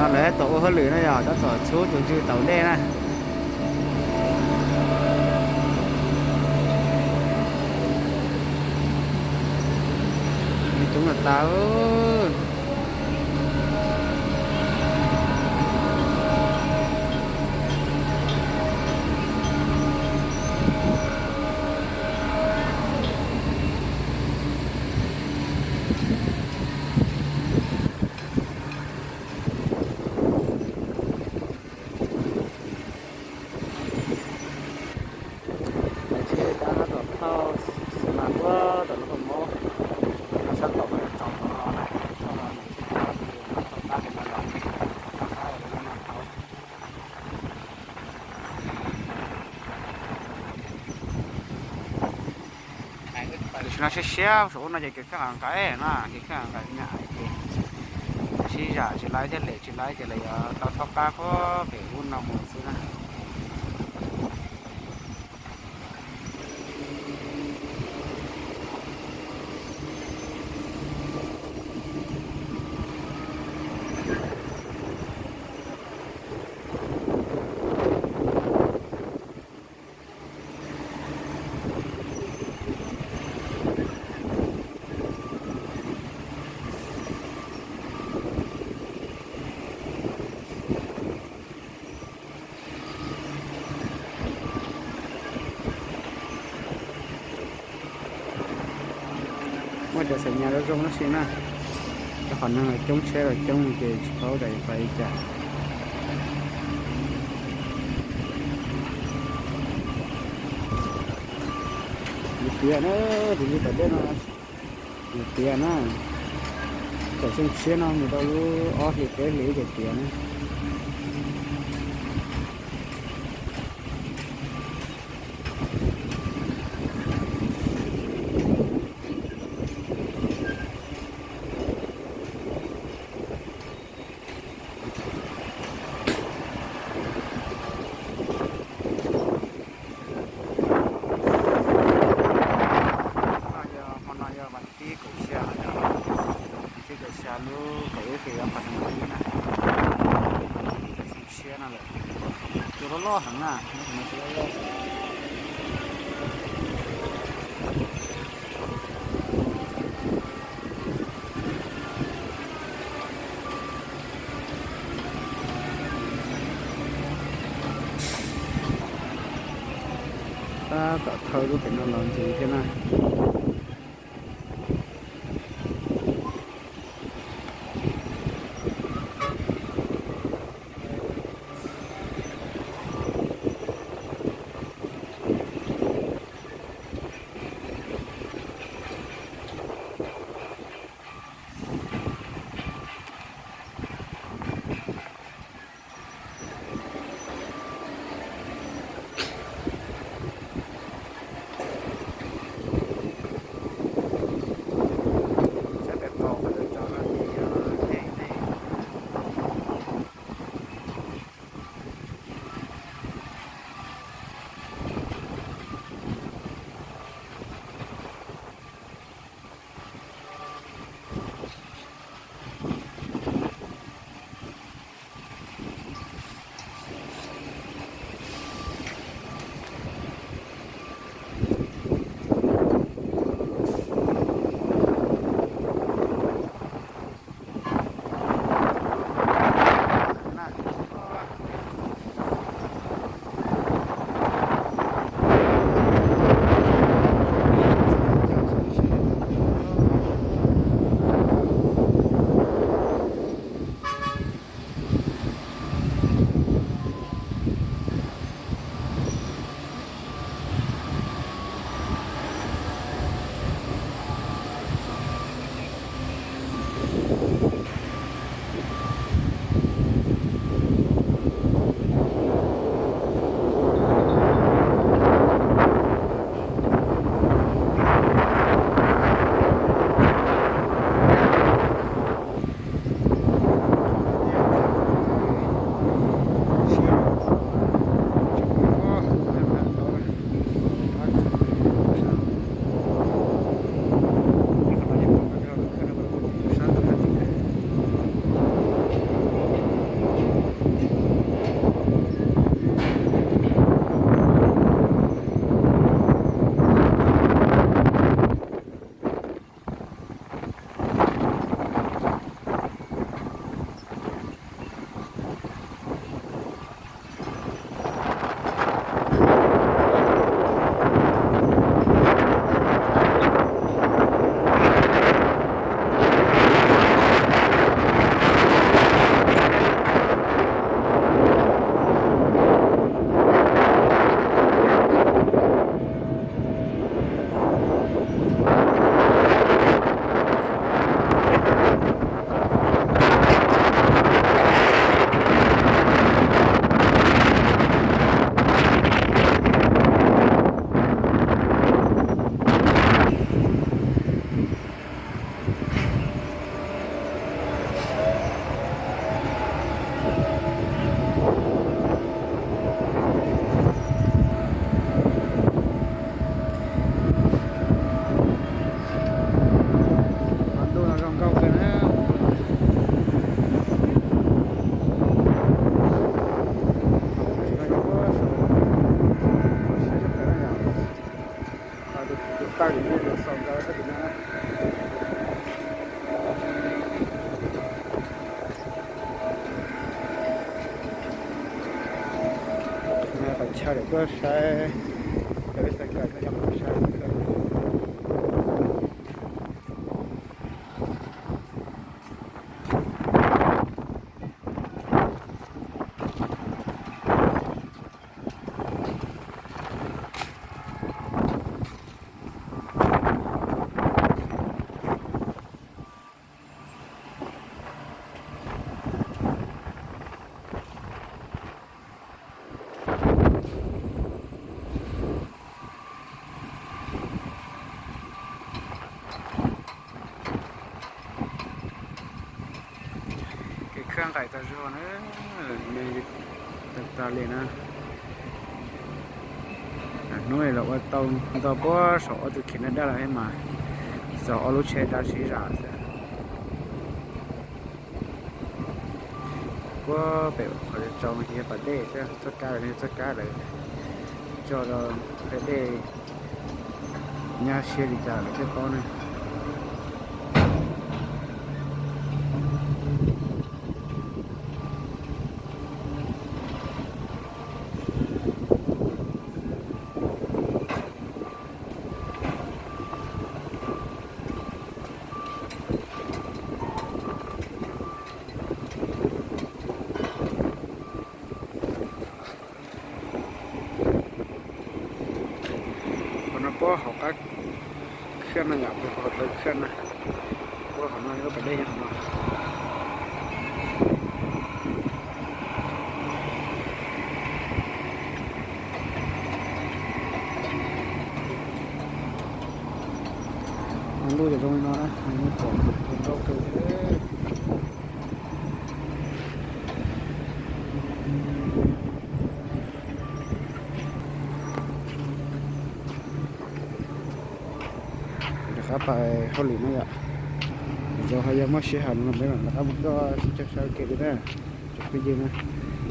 nó lấy tổ hơi lưỡi nó giờ cho tổ số từ từ tàu đen này chúng là tàu nó sẽ xéo số nó chỉ cái hàng cái nó cái hàng cái nhà chỉ giả chỉ lái thế lệ chỉ lái cái này tao thóc cá có cái un nào một số này mới được xây nhà đó trong nó xin na cái phần năng là chống xe rồi chống cái pháo đầy phải trả tiền nó thì như thế đấy nó tiền nó cái trong xe nó người ta lu ở thì cái lấy cái tiền lo hẳn à ta cả thời có thể nó làm gì thế này sai được có sai cái sai cái nó không saiเครื่องไก่ตะโจนะมีตาเลยนะน้อยเราว่าตองก็สอตุขินได้แล้วให้มาสอลูเชดาชีราสก็เป็นคนจองที่ประเทศใช่จัดการเลยจัดการเลยจอเราประเทศเนี่ยเชียร์จ่าเลยที่เขาเนี่ยก็เขาก็เคลื่อนนะอยากไปเขาเลยเคลื่อนนะก็เขาน้อยก็ไปได้ยังไงมันดูจากตรงนี้นะมันไม่ปลอดมันก็คือครับไปเขาหลีไม่อะจะพยายามมาเชื่อหันมันไปหน่อยนะครับมันก็จะใช้เก็บได้จะไปยืนนะ